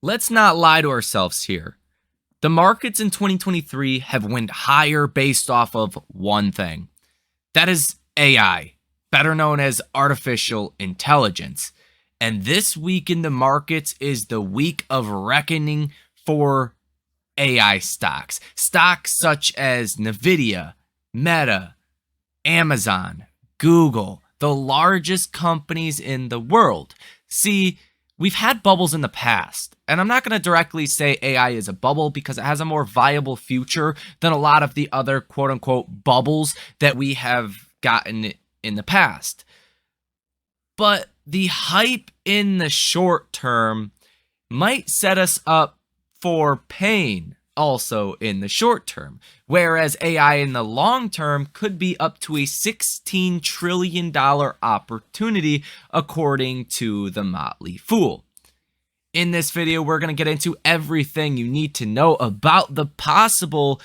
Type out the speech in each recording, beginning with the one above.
let's not lie to ourselves here. The markets in 2023 have went higher based off of one thing. That is AI, better known as artificial intelligence. And this week in the markets is the week of reckoning for AI stocks. Stocks such as NVIDIA, Meta, Amazon, Google, the largest companies in the world. See, we've had bubbles in the past, and I'm not going to directly say AI is a bubble because it has a more viable future than a lot of the other quote-unquote bubbles that we have gotten in the past. But the hype in the short term might set us up for pain also in the short term, whereas AI in the long term could be up to a $16 trillion opportunity according to the Motley Fool. In this video, we're going to get into everything you need to know about the possible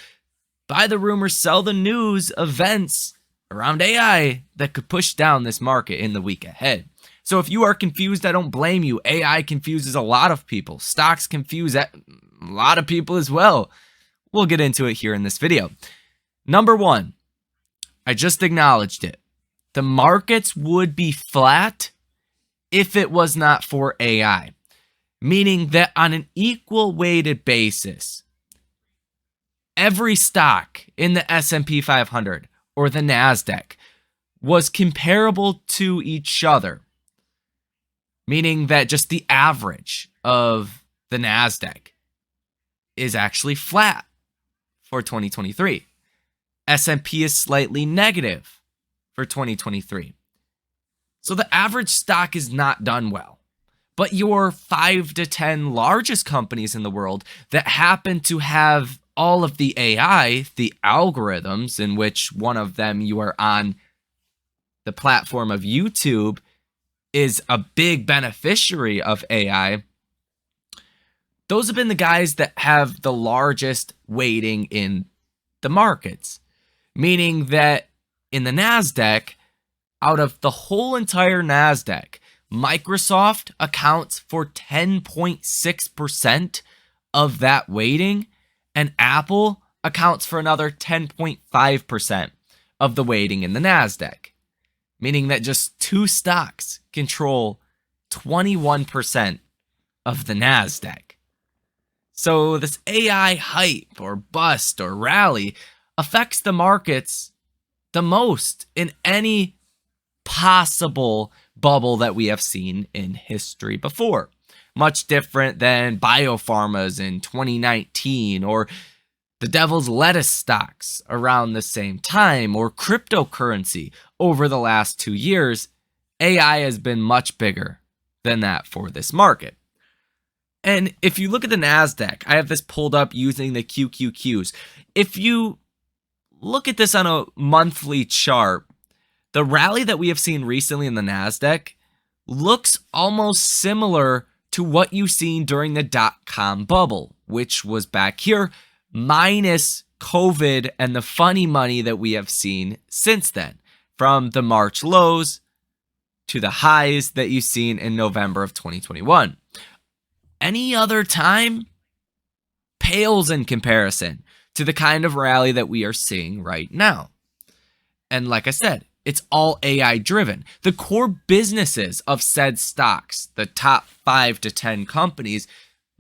buy the rumor, sell the news events around AI that could push down this market in the week ahead. So if you are confused, I don't blame you. AI confuses a lot of people. Stocks confuse a lot of people as well. We'll get into it here in this video. Number one, I just acknowledged it. The markets would be flat if it was not for AI. Meaning that on an equal weighted basis, every stock in the S&P 500 or the NASDAQ was comparable to each other. Meaning that just the average of the NASDAQ is actually flat for 2023. S&P is slightly negative for 2023. So the average stock is not done well. But your 5 to 10 largest companies in the world that happen to have all of the AI, the algorithms, in which one of them you are on the platform of YouTube, is a big beneficiary of AI, those have been the guys that have the largest weighting in the markets. Meaning that in the NASDAQ, out of the whole entire NASDAQ, Microsoft accounts for 10.6% of that weighting, and Apple accounts for another 10.5% of the weighting in the NASDAQ. Meaning that just two stocks control 21% of the NASDAQ. So this AI hype or bust or rally affects the markets the most in any possible bubble that we have seen in history before. Much different than biopharmas in 2019 or the devil's lettuce stocks around the same time or cryptocurrency over the last 2 years. AI has been much bigger than that for this market. And if you look at the NASDAQ, I have this pulled up using the QQQs. If you look at this on a monthly chart, the rally that we have seen recently in the NASDAQ looks almost similar to what you've seen during the dot-com bubble, which was back here, minus COVID and the funny money that we have seen since then, from the March lows to the highs that you've seen in November of 2021. Any other time pales in comparison to the kind of rally that we are seeing right now. And like I said, it's all AI driven. The core businesses of said stocks, the top 5 to 10 companies,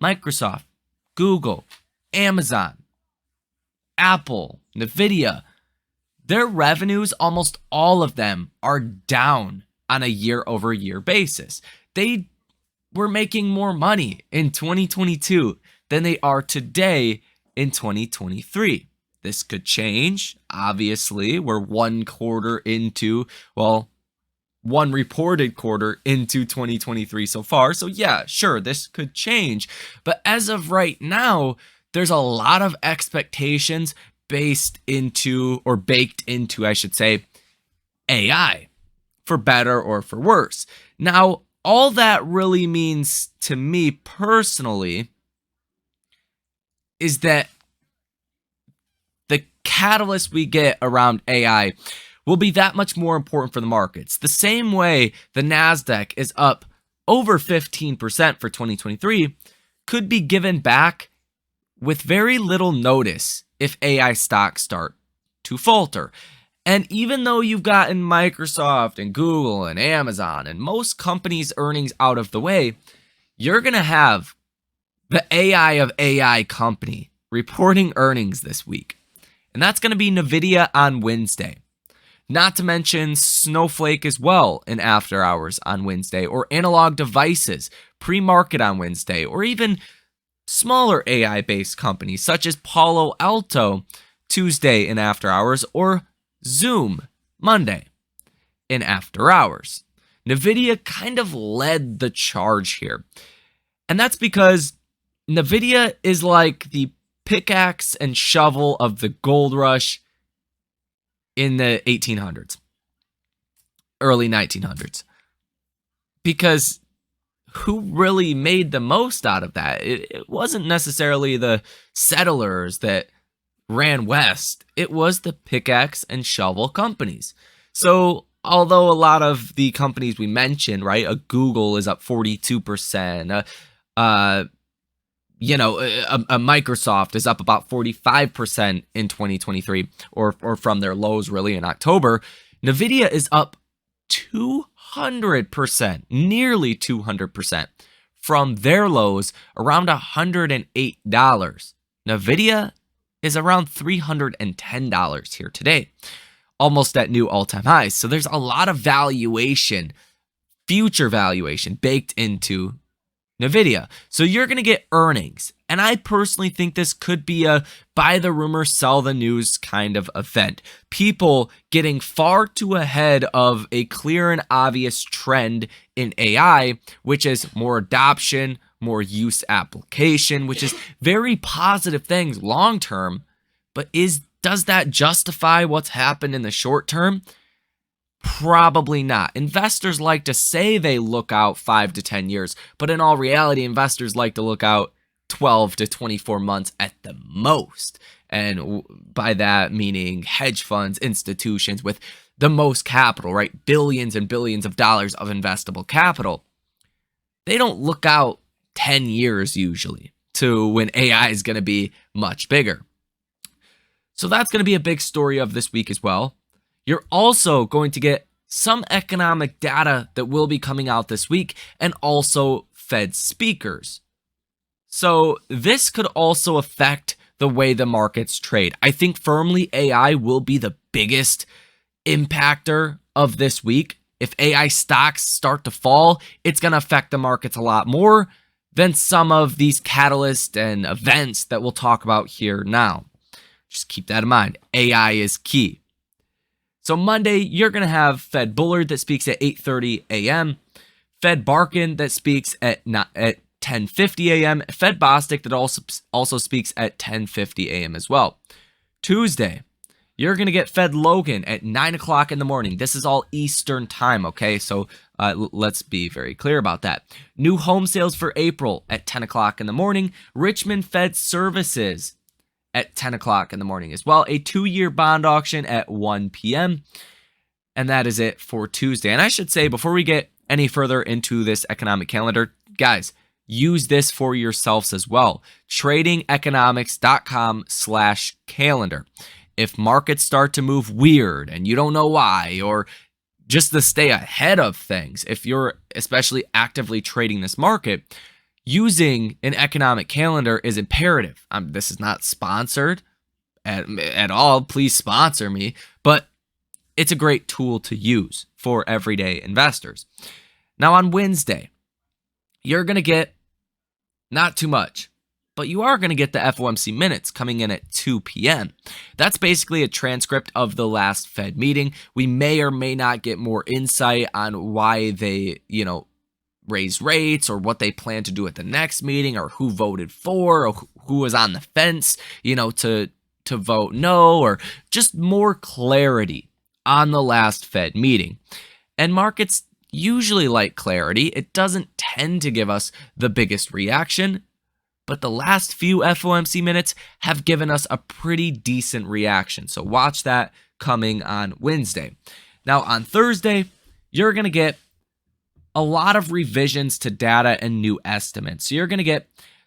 Microsoft, Google, Amazon, Apple, NVIDIA, their revenues, almost all of them are down on a year-over-year basis. They were making more money in 2022 than they are today in 2023. This could change. Obviously, we're one reported quarter into 2023 so far. So yeah, sure, this could change. But as of right now, there's a lot of expectations baked into, I should say, AI, for better or for worse. Now, all that really means to me personally is that the catalyst we get around AI will be that much more important for the markets. The same way the NASDAQ is up over 15% for 2023, could be given back with very little notice if AI stocks start to falter. And even though you've gotten Microsoft and Google and Amazon and most companies' earnings out of the way, you're going to have the AI of AI company reporting earnings this week. And that's going to be NVIDIA on Wednesday. Not to mention Snowflake as well in after hours on Wednesday, or Analog Devices pre-market on Wednesday, or even smaller AI-based companies such as Palo Alto Tuesday in after hours, or Zoom Monday in after hours. NVIDIA kind of led the charge here. And that's because NVIDIA is like the pickaxe and shovel of the gold rush in the 1800s, early 1900s. Because who really made the most out of that? It wasn't necessarily the settlers that ran west. It was the pickaxe and shovel companies. So although a lot of the companies we mentioned, right, a Google is up 42%, a Microsoft is up about 45% in 2023, or from their lows really in October. NVIDIA is up 200%, nearly 200% from their lows, around $108. NVIDIA is around $310 here today, almost at new all-time highs. So there's a lot of valuation, future valuation baked into NVIDIA. So you're going to get earnings. And I personally think this could be a buy the rumor, sell the news kind of event. People getting far too ahead of a clear and obvious trend in AI, which is more adoption, more use application, which is very positive things long term. But does that justify what's happened in the short term? Probably not. Investors like to say they look out 5 to 10 years, but in all reality, investors like to look out 12 to 24 months at the most. And by that, meaning hedge funds, institutions with the most capital, right? Billions and billions of dollars of investable capital. They don't look out 10 years usually to when AI is going to be much bigger. So that's going to be a big story of this week as well. You're also going to get some economic data that will be coming out this week, and also Fed speakers. So this could also affect the way the markets trade. I think firmly AI will be the biggest impactor of this week. If AI stocks start to fall, it's going to affect the markets a lot more than some of these catalysts and events that we'll talk about here now. Just keep that in mind. AI is key. So Monday, you're going to have Fed Bullard that speaks at 8:30 a.m., Fed Barkin that speaks at 10:50 a.m., Fed Bostic that also speaks at 10:50 a.m. as well. Tuesday, you're going to get Fed Logan at 9 o'clock in the morning. This is all Eastern time, okay? So let's be very clear about that. New home sales for April at 10 o'clock in the morning. Richmond Fed Services at 10 o'clock in the morning as well. A 2-year bond auction at 1 p.m. And that is it for Tuesday. And I should say, before we get any further into this economic calendar, guys, use this for yourselves as well. tradingeconomics.com/calendar. If markets start to move weird and you don't know why, or just to stay ahead of things, if you're especially actively trading this market, using an economic calendar is imperative. This is not sponsored at all. Please sponsor me. But it's a great tool to use for everyday investors. Now on Wednesday, you're going to get not too much, but you are going to get the FOMC minutes coming in at 2 p.m. That's basically a transcript of the last Fed meeting. We may or may not get more insight on why they, raise rates, or what they plan to do at the next meeting, or who voted for, or who was on the fence, to vote no, or just more clarity on the last Fed meeting. And markets usually like clarity. It doesn't tend to give us the biggest reaction, but the last few FOMC minutes have given us a pretty decent reaction. So watch that coming on Wednesday. Now on Thursday, you're going to get a lot of revisions to data and new estimates. So you're going to get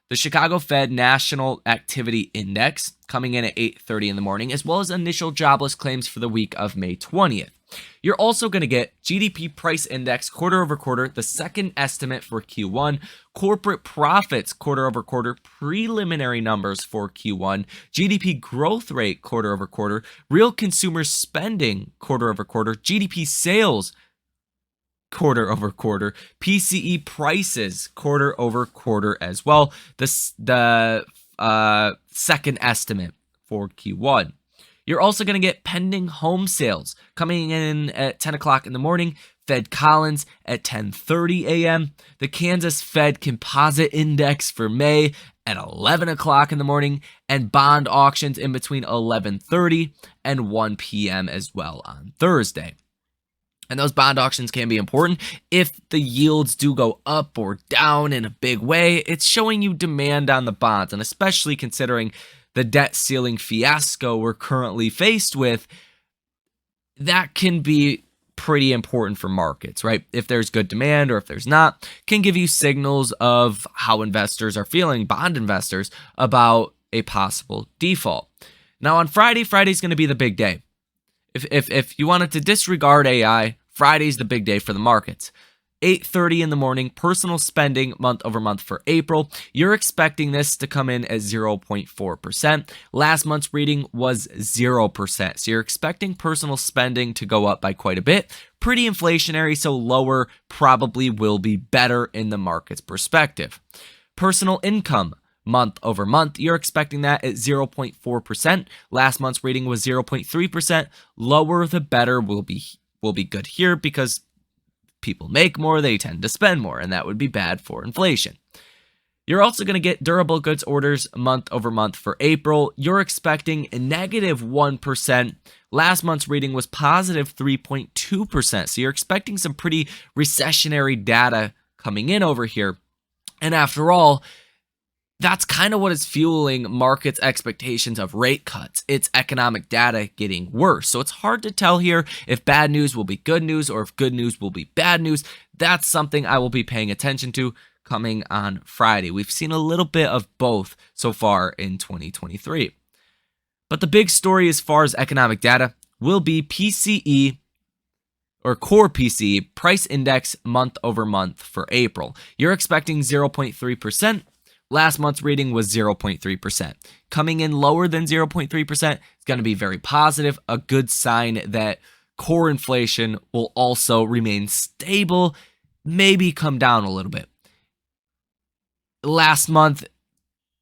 The Chicago Fed National Activity Index coming in at 8:30 in the morning, as well as initial jobless claims for the week of May 20th. You're also going to get GDP price index quarter over quarter, the second estimate for Q1, corporate profits quarter over quarter, preliminary numbers for Q1, GDP growth rate quarter over quarter, real consumer spending quarter over quarter, GDP sales quarter over quarter, PCE prices quarter over quarter as well. The second estimate for Q1. You're also going to get pending home sales coming in at 10 o'clock in the morning, Fed Collins at 10:30 a.m., the Kansas Fed Composite Index for May at 11 o'clock in the morning, and bond auctions in between 11:30 and 1 p.m. as well on Thursday. And those bond auctions can be important. If the yields do go up or down in a big way, it's showing you demand on the bonds. And especially considering the debt ceiling fiasco we're currently faced with, that can be pretty important for markets, right? If there's good demand or if there's not, can give you signals of how investors are feeling, bond investors, about a possible default. Now on Friday's going to be the big day. If you wanted to disregard AI, Friday's the big day for the markets. 8:30 in the morning, personal spending month over month for April. You're expecting this to come in at 0.4%. Last month's reading was 0%. So you're expecting personal spending to go up by quite a bit. Pretty inflationary, so lower probably will be better in the market's perspective. Personal income month over month, you're expecting that at 0.4%. Last month's reading was 0.3%. Lower the better will be good here because people make more, they tend to spend more, and that would be bad for inflation. You're also going to get durable goods orders month over month for April. You're expecting a negative 1%. Last month's reading was positive 3.2%. So you're expecting some pretty recessionary data coming in over here. And after all, that's kind of what is fueling markets' expectations of rate cuts. It's economic data getting worse. So it's hard to tell here if bad news will be good news or if good news will be bad news. That's something I will be paying attention to coming on Friday. We've seen a little bit of both so far in 2023. But the big story as far as economic data will be PCE or core PCE price index month over month for April. You're expecting 0.3%. Last month's reading was 0.3%. Coming in lower than 0.3% is going to be very positive, a good sign that core inflation will also remain stable, maybe come down a little bit. Last month,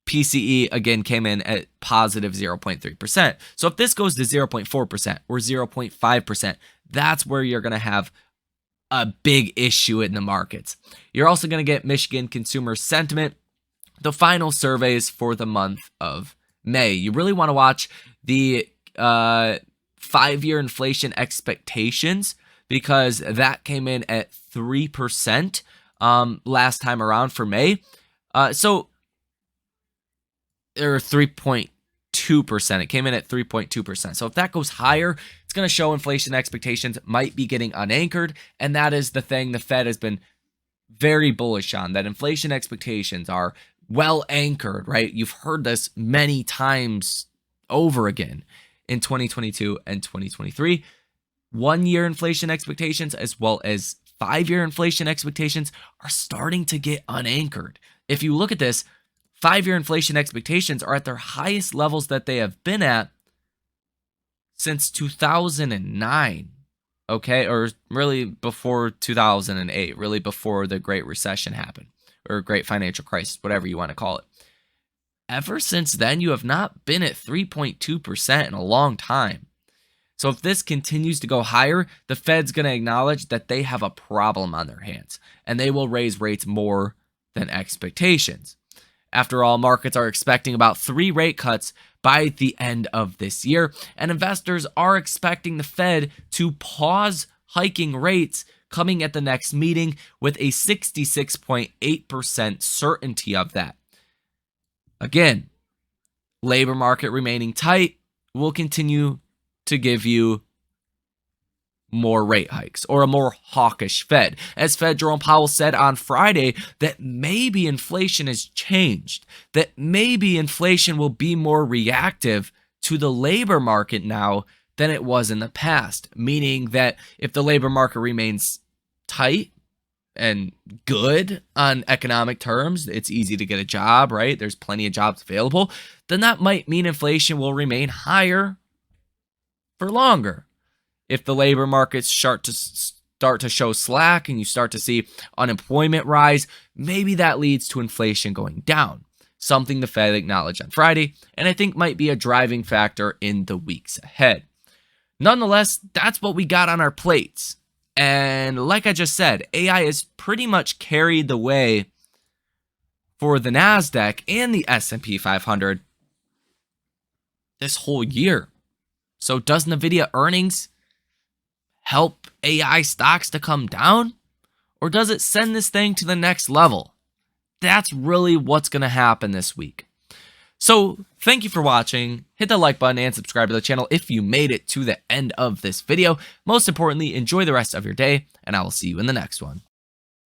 PCE again came in at positive 0.3%. So if this goes to 0.4% or 0.5%, that's where you're going to have a big issue in the markets. You're also going to get Michigan consumer sentiment, the final surveys for the month of May. You really want to watch the 5-year inflation expectations because that came in at 3% last time around for May. Or 3.2%. It came in at 3.2%. So if that goes higher, it's going to show inflation expectations might be getting unanchored. And that is the thing the Fed has been very bullish on, that inflation expectations are well anchored, right? You've heard this many times over again in 2022 and 2023. 1-year inflation expectations as well as 5-year inflation expectations are starting to get unanchored. If you look at this, 5-year inflation expectations are at their highest levels that they have been at since 2009, okay? Or really before 2008, really before the Great Recession happened, or Great Financial Crisis, whatever you want to call it. Ever since then, you have not been at 3.2% in a long time. So if this continues to go higher, the Fed's going to acknowledge that they have a problem on their hands, and they will raise rates more than expectations. After all, markets are expecting about 3 rate cuts by the end of this year, and investors are expecting the Fed to pause hiking rates coming at the next meeting with a 66.8% certainty of that. Again, labor market remaining tight will continue to give you more rate hikes or a more hawkish Fed. As Fed Jerome Powell said on Friday, that maybe inflation has changed, that maybe inflation will be more reactive to the labor market now than it was in the past, meaning that if the labor market remains tight and good on economic terms, it's easy to get a job, right? There's plenty of jobs available, then that might mean inflation will remain higher for longer. If the labor markets start to show slack and you start to see unemployment rise, maybe that leads to inflation going down, something the Fed acknowledged on Friday, and I think might be a driving factor in the weeks ahead. Nonetheless, that's what we got on our plates. And like I just said, AI has pretty much carried the way for the NASDAQ and the S&P 500 this whole year. So does NVIDIA earnings help AI stocks to come down? Or does it send this thing to the next level? That's really what's going to happen this week. So thank you for watching. Hit the like button and subscribe to the channel if you made it to the end of this video. Most importantly, enjoy the rest of your day, and I will see you in the next one.